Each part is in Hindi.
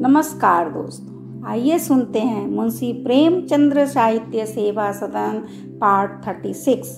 नमस्कार दोस्तों, आइए सुनते हैं मुंशी प्रेमचंद्र साहित्य सेवा सदन पार्ट 36।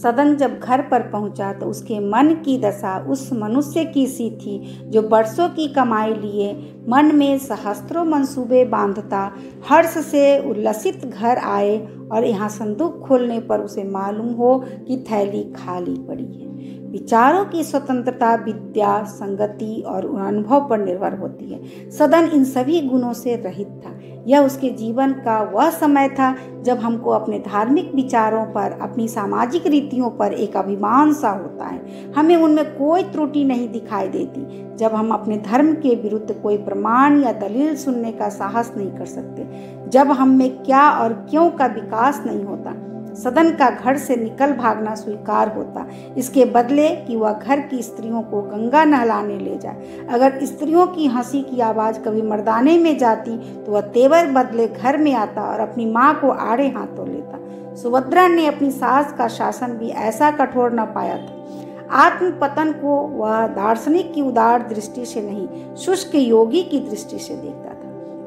सदन जब घर पर पहुंचा तो उसके मन की दशा उस मनुष्य की सी थी जो बरसों की कमाई लिए मन में सहस्त्रों मंसूबे बांधता हर्ष से उल्लसित घर आए और यहाँ संदूक खोलने पर उसे मालूम हो कि थैली खाली पड़ी है। विचारों की स्वतंत्रता विद्या, संगति और अनुभव पर निर्भर होती है। सदन इन सभी गुणों से रहित था। यह उसके जीवन का वह समय था जब हमको अपने धार्मिक विचारों पर, अपनी सामाजिक रीतियों पर एक अभिमान सा होता है। हमें उनमें कोई त्रुटि नहीं दिखाई देती। जब हम अपने धर्म के विरुद्ध कोई प्रमाण या दलील सुनने का साहस नहीं कर सकते, जब हम में क्या और क्यों का विकास नहीं होता, सदन का घर से निकल भागना स्वीकार होता, इसके बदले कि वह घर की स्त्रियों को गंगा नहलाने ले जाए। अगर स्त्रियों की हंसी की आवाज़ कभी मर्दाने में जाती तो वह तेवर बदले घर में आता और अपनी माँ को आड़े हाथों लेता। सुभद्रा ने अपनी सास का शासन भी ऐसा कठोर न पाया था। आत्म पतन को वह दार्शनिक की उदार दृष्टि से नहीं, शुष्क योगी की दृष्टि से देखता था।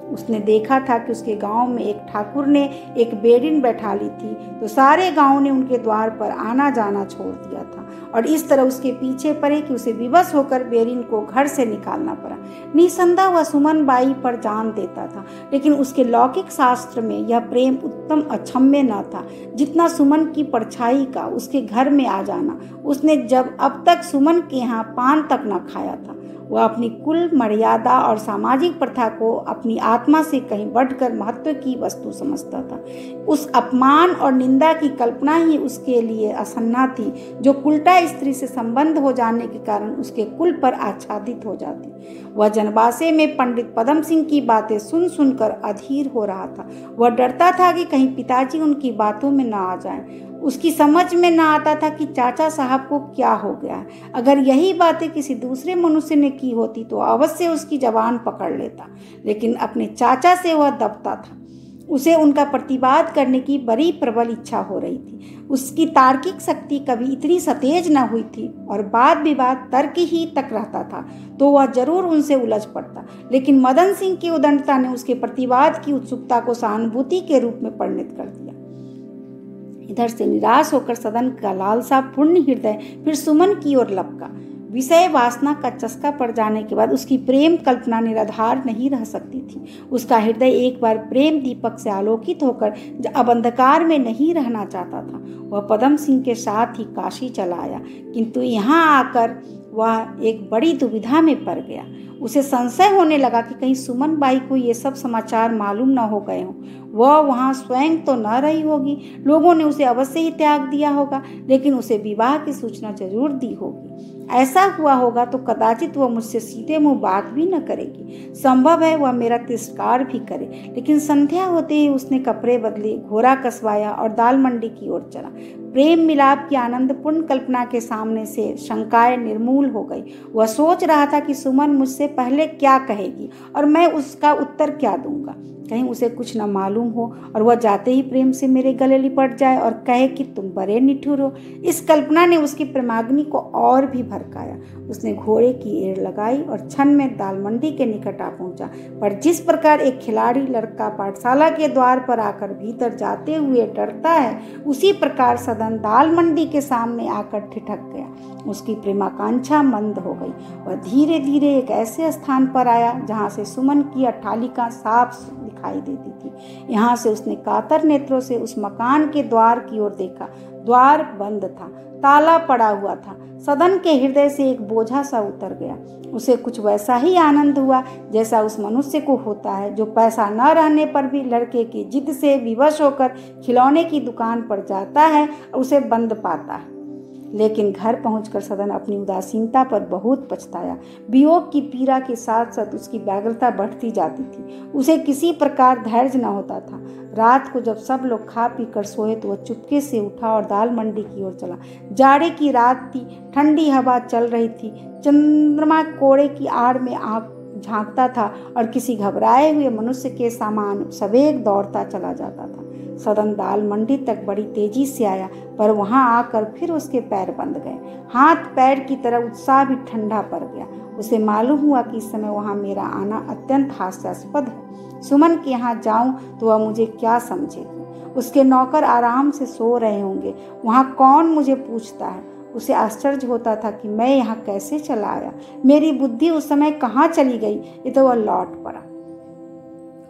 उसने देखा था कि उसके गांव में एक ठाकुर ने एक बेरिन बैठा ली थी तो सारे गांव ने उनके द्वार पर आना जाना छोड़ दिया था और इस तरह उसके पीछे पड़े कि उसे विवश होकर बेरिन को घर से निकालना पड़ा। निसंदेह वह सुमन बाई पर जान देता था, लेकिन उसके लौकिक शास्त्र में यह प्रेम उत्तम अक्षम्य न था जितना सुमन की परछाई का उसके घर में आ जाना। उसने जब अब तक सुमन के यहाँ पान तक न खाया था। वह अपनी कुल मर्यादा और सामाजिक प्रथा को अपनी आत्मा से कहीं बढ़कर महत्व की वस्तु समझता था। उस अपमान और निंदा की कल्पना ही उसके लिए असन्ना थी जो कुलटा स्त्री से संबंध हो जाने के कारण उसके कुल पर आच्छादित हो जाती। वह जनवासे में पंडित पदम सिंह की बातें सुन सुनकर अधीर हो रहा था। वह डरता था कि कहीं पिताजी उनकी बातों में न आ जाएं। उसकी समझ में न आता था कि चाचा साहब को क्या हो गया है। अगर यही बातें किसी दूसरे मनुष्य ने की होती तो अवश्य उसकी जबान पकड़ लेता, लेकिन अपने चाचा से वह दबता था। उसे उनका प्रतिवाद करने की बड़ी प्रबल इच्छा हो रही थी। उसकी तार्किक शक्ति कभी इतनी सतेज न हुई थी और वाद विवाद तर्क ही तक रहता था तो वह जरूर उनसे उलझ पड़ता, लेकिन मदन सिंह की उदंडता ने उसके प्रतिवाद की उत्सुकता को सहानुभूति के रूप में परिणत कर दिया। इधर से निराश होकर सदन का लालसा पूर्ण हृदय फिर सुमन की ओर लपका। विषय वासना का चस्का पड़ जाने के बाद उसकी प्रेम कल्पना निराधार नहीं रह सकती थी। उसका हृदय एक बार प्रेम दीपक से आलोकित होकर अब अंधकार में नहीं रहना चाहता था। वह पदम सिंह के साथ ही काशी चला आया, किंतु यहाँ आकर वह एक बड़ी दुविधा में पड़ गया। उसे संशय होने लगा कि कहीं सुमन बाई को ये सब समाचार मालूम न हो गए हों। वह वहाँ स्वयं तो न रही होगी, लोगों ने उसे अवश्य ही त्याग दिया होगा, लेकिन उसे विवाह की सूचना जरूर दी होगी। ऐसा हुआ होगा तो कदाचित वह मुझसे सीधे मुंह बात भी न करेगी। संभव है वह मेरा तिरस्कार भी करे। लेकिन संध्या होते ही उसने कपड़े बदले, घोड़ा कसवाया और दाल मंडी की ओर चला। प्रेम मिलाप की आनंदपूर्ण कल्पना के सामने से शंकाएं निर्मूल हो गई। वह सोच रहा था कि सुमन मुझसे पहले क्या कहेगी और मैं उसका उत्तर क्या दूंगा। कहीं उसे कुछ न मालूम हो और वह जाते ही प्रेम से मेरे गले लिपट जाए और कहे कि तुम बड़े निठुर हो। इस कल्पना ने उसकी प्रेमाग्नि को और भी भड़काया। उसने घोड़े की एड़ लगाई और क्षण में दाल मंडी के निकट आ पहुंचा। पर जिस प्रकार एक खिलाड़ी लड़का पाठशाला के द्वार पर आकर भीतर जाते हुए डरता है, उसी प्रकार सदन दाल मंडी के सामने आकर ठिठक गया। उसकी प्रेमाकांक्षा मंद हो गई। वह धीरे धीरे एक ऐसे स्थान पर आया जहाँ से सुमन की अट्टालिका साफ दिखाई देती थी। यहाँ से उसने कातर नेत्रों से उस मकान के द्वार की ओर देखा। द्वार बंद था, ताला पड़ा हुआ था। सदन के हृदय से एक बोझा सा उतर गया। उसे कुछ वैसा ही आनंद हुआ जैसा उस मनुष्य को होता है जो पैसा न रहने पर भी लड़के की जिद से विवश होकर खिलौने की दुकान पर जाता है और उसे बंद पाता है। लेकिन घर पहुंचकर सदन अपनी उदासीनता पर बहुत पछताया। वियोग की पीड़ा के साथ साथ उसकी व्यग्रता बढ़ती जाती थी। उसे किसी प्रकार धैर्य न होता था। रात को जब सब लोग खा पी कर सोए तो वह चुपके से उठा और दाल मंडी की ओर चला। जाड़े की रात थी, ठंडी हवा चल रही थी। चंद्रमा कोड़े की आड़ में आँख झांकता था और किसी घबराए हुए मनुष्य के समान सवेग दौड़ता चला जाता था। सदन दाल मंडी तक बड़ी तेजी से आया, पर वहां आकर फिर उसके पैर बंद गए। हाथ पैर की तरह उत्साह भी ठंडा पड़ गया। उसे मालूम हुआ कि इस समय वहाँ मेरा आना अत्यंत हास्यास्पद है। सुमन के यहाँ जाऊं तो वह मुझे क्या समझेगी। उसके नौकर आराम से सो रहे होंगे, वहाँ कौन मुझे पूछता है। उसे आश्चर्य होता था कि मैं यहाँ कैसे चला आया, मेरी बुद्धि उस समय कहाँ चली गई। ये तो वह लौट पड़ा।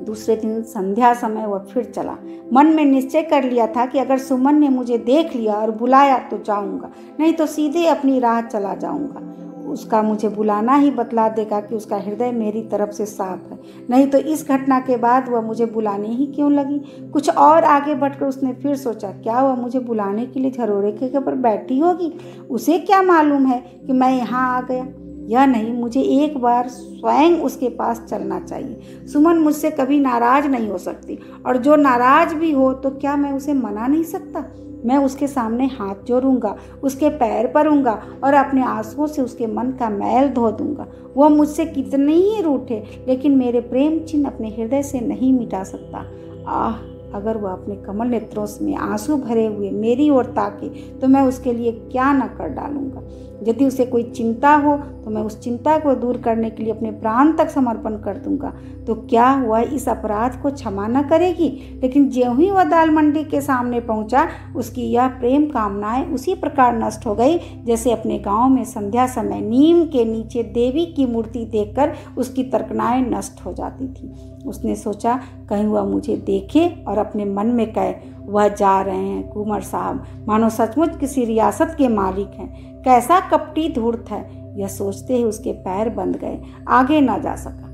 दूसरे दिन संध्या समय वह फिर चला। मन में निश्चय कर लिया था कि अगर सुमन ने मुझे देख लिया और बुलाया तो जाऊंगा, नहीं तो सीधे अपनी राह चला जाऊंगा। उसका मुझे बुलाना ही बतला देगा कि उसका हृदय मेरी तरफ से साफ है। नहीं तो इस घटना के बाद वह मुझे बुलाने ही क्यों लगी। कुछ और आगे बढ़कर उसने फिर सोचा, क्या वह मुझे बुलाने के लिए झरोरे के ऊपर बैठी होगी। उसे क्या मालूम है कि मैं यहाँ आ गया या नहीं। मुझे एक बार स्वयं उसके पास चलना चाहिए। सुमन मुझसे कभी नाराज नहीं हो सकती, और जो नाराज भी हो तो क्या मैं उसे मना नहीं सकता। मैं उसके सामने हाथ जोड़ूंगा, उसके पैर परूंगा और अपने आंसुओं से उसके मन का मैल धो दूंगा। वह मुझसे कितने ही रूठे, लेकिन मेरे प्रेम चिन्ह अपने हृदय से नहीं मिटा सकता। आह, अगर वह अपने कमल नेत्रों में आंसू भरे हुए मेरी ओर ताके तो मैं उसके लिए क्या न कर डालूंगा। यदि उसे कोई चिंता हो तो मैं उस चिंता को दूर करने के लिए अपने प्राण तक समर्पण कर दूंगा। तो क्या वह इस अपराध को क्षमा न करेगी। लेकिन ज्यों ही वह दाल मंडी के सामने पहुंचा, उसकी यह प्रेम कामनाएं उसी प्रकार नष्ट हो गई जैसे अपने गांव में संध्या समय नीम के नीचे देवी की मूर्ति देखकर उसकी तर्कनाएं नष्ट हो जाती थी। उसने सोचा, कहीं वह मुझे देखे और अपने मन में कहे, वह जा रहे हैं कुंवर साहब, मानो सचमुच किसी रियासत के मालिक हैं। कैसा कपटी धूर्त है। यह सोचते ही उसके पैर बंध गए, आगे न जा सका।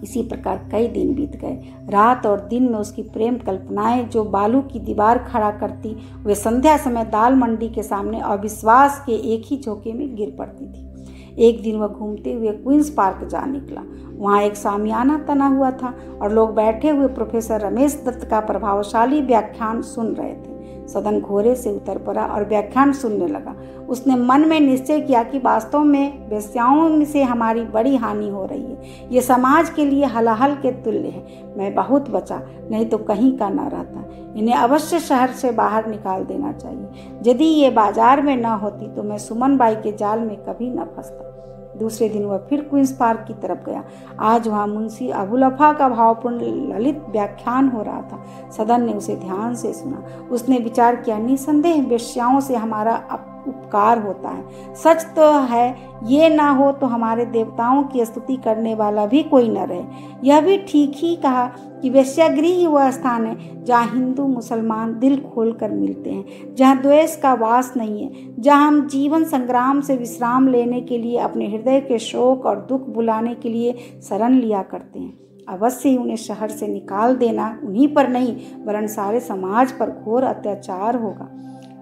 इसी प्रकार कई दिन बीत गए। रात और दिन में उसकी प्रेम कल्पनाएं जो बालू की दीवार खड़ा करती, वे संध्या समय दाल मंडी के सामने अविश्वास के एक ही झोंके में गिर पड़ती थी। एक दिन वह घूमते हुए क्वींस पार्क जा निकला। वहाँ एक सामियाना तना हुआ था और लोग बैठे हुए प्रोफेसर रमेश दत्त का प्रभावशाली व्याख्यान सुन रहे थे। सदन घोरे से उतर पड़ा और व्याख्यान सुनने लगा। उसने मन में निश्चय किया कि वास्तव में वेश्याओं से हमारी बड़ी हानि हो रही है। ये समाज के लिए हलाहल के तुल्य है। मैं बहुत बचा, नहीं तो कहीं का न रहता। इन्हें अवश्य शहर से बाहर निकाल देना चाहिए। यदि ये बाजार में न होती तो मैं सुमन बाई के जाल में कभी न फंसता। दूसरे दिन वह फिर क्वींस पार्क की तरफ गया। आज वहाँ मुंशी अबुलफा का भावपूर्ण ललित व्याख्यान हो रहा था। सदन ने उसे ध्यान से सुना। उसने विचार किया, निसंदेह वेश्याओं से हमारा उपकार होता है। सच तो है, ये ना हो तो हमारे देवताओं की स्तुति करने वाला भी कोई न रहे। यह भी ठीक ही कहा कि वेश्यागृह ही वह स्थान है जहाँ हिंदू मुसलमान दिल खोल कर मिलते हैं, जहाँ द्वेष का वास नहीं है, जहाँ हम जीवन संग्राम से विश्राम लेने के लिए अपने हृदय के शोक और दुख भुलाने के लिए शरण लिया करते हैं। अवश्य ही उन्हें शहर से निकाल देना उन्हीं पर नहीं वरन सारे समाज पर घोर अत्याचार होगा।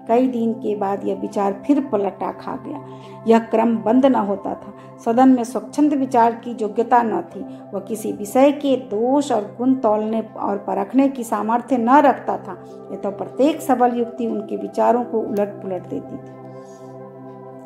कई दिन के बाद यह विचार फिर पलटा खा गया। यह क्रम बंद न होता था। सदन में स्वच्छंद विचार की योग्यता न थी। वह किसी विषय के दोष और गुण तौलने और परखने की सामर्थ्य न रखता था। यह तो प्रत्येक सबल युक्ति उनके विचारों को उलट पुलट देती थी।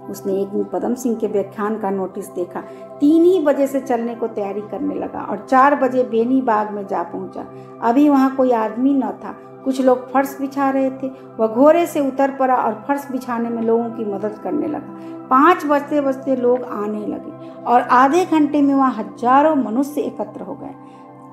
उसने एक दिन पदम सिंह के व्याख्यान का नोटिस देखा। 3 ही बजे से चलने को तैयारी करने लगा और 4 बजे बेनी बाग में जा पहुंचा। अभी वहां कोई आदमी न था। कुछ लोग फर्श बिछा रहे थे। वह घोड़े से उतर पड़ा और फर्श बिछाने में लोगों की मदद करने लगा। 5 बजते बजते लोग आने लगे और आधे घंटे में वहां हजारों मनुष्य एकत्र हो गए।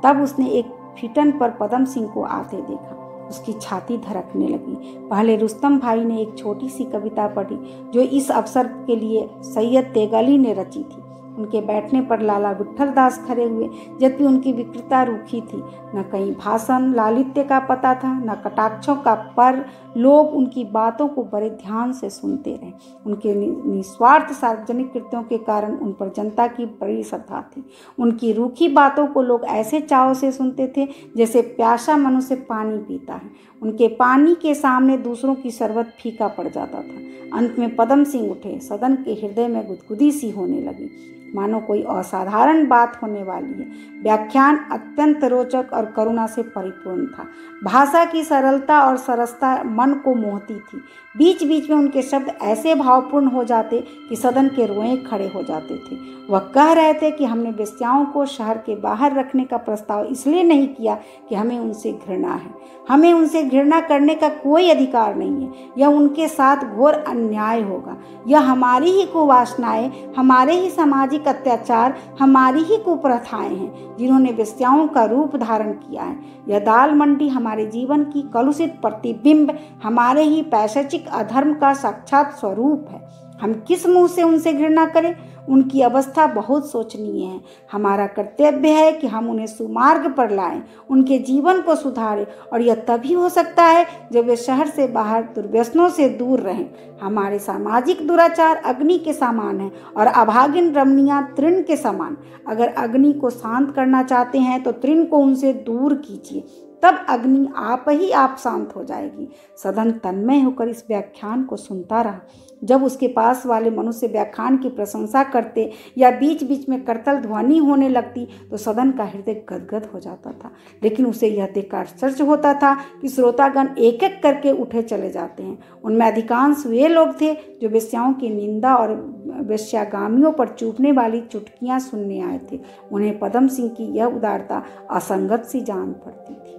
तब उसने एक फिटन पर पदम सिंह को आते देखा। उसकी छाती धड़कने लगी। पहले रुस्तम भाई ने एक छोटी सी कविता पढ़ी जो इस अवसर के लिए सैयद तेगली ने रची थी। उनके बैठने पर लाला विट्ठल दास खड़े हुए, जबकि उनकी विकृता रूखी थी। न कहीं भाषण लालित्य का पता था, न कटाक्षों का, पर लोग उनकी बातों को बड़े ध्यान से सुनते रहे। उनके निस्वार्थ सार्वजनिक कृत्यों के कारण उन पर जनता की बड़ी श्रद्धा थी। उनकी रूखी बातों को लोग ऐसे चाव से सुनते थे जैसे प्यासा मनुष्य पानी पीता है। उनके पानी के सामने दूसरों की शरबत फीका पड़ जाता था। अंत में पदम सिंह उठे। सदन के हृदय में गुदगुदी सी होने लगी, मानो कोई असाधारण बात होने वाली है। व्याख्यान अत्यंत रोचक और करुणा से परिपूर्ण था। भाषा की सरलता और सरसता मन को मोहती थी। बीच बीच में उनके शब्द ऐसे भावपूर्ण हो जाते कि सदन के रोए खड़े हो जाते थे। वह कह रहे थे कि हमने वेश्याओं को शहर के बाहर रखने का प्रस्ताव इसलिए नहीं किया कि हमें उनसे घृणा है। हमें उनसे घृणा करने का कोई अधिकार नहीं है। यह उनके साथ घोर अन्याय होगा। यह हमारी ही कुवासनाएं, हमारे ही सामाजिक अत्याचार, हमारी ही कुप्रथाएं हैं जिन्होंने वेश्याओं का रूप धारण किया है। यह दाल मंडी हमारे जीवन की कलुषित प्रतिबिंब, हमारे ही पैशाचिक अधर्म का साक्षात स्वरूप है। हम किस मुंह से उनसे घृणा करें? उनकी अवस्था बहुत शोचनीय है। हमारा कर्तव्य है कि हम उन्हें सुमार्ग पर लाएं, उनके जीवन को सुधारें, और यह तभी हो सकता है जब वे शहर से बाहर दुर्व्यसनों से दूर रहें। हमारे सामाजिक दुराचार अग्नि के समान है और अभागिन रमणियां तृण के समान। अगर अग्नि को शांत करना चाहते हैं तो तृण को उनसे दूर कीजिए, तब अग्नि आप ही आप शांत हो जाएगी। सदन तन्मय होकर इस व्याख्यान को सुनता रहा। जब उसके पास वाले मनुष्य व्याख्यान की प्रशंसा करते या बीच बीच में करतल ध्वनि होने लगती तो सदन का हृदय गदगद हो जाता था। लेकिन उसे यह देखकर आश्चर्य होता था कि श्रोतागण एक एक करके उठे चले जाते हैं। उनमें अधिकांश वे लोग थे जो वेश्याओं की निंदा और वेश्यागामियों पर चूपने वाली चुटकियां सुनने आए थे। उन्हें पदम सिंह की यह उदारता असंगत सी जान पड़ती थी।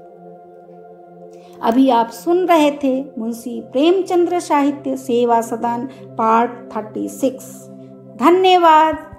अभी आप सुन रहे थे मुंशी प्रेमचंद्र साहित्य सेवा सदन पार्ट 36। धन्यवाद।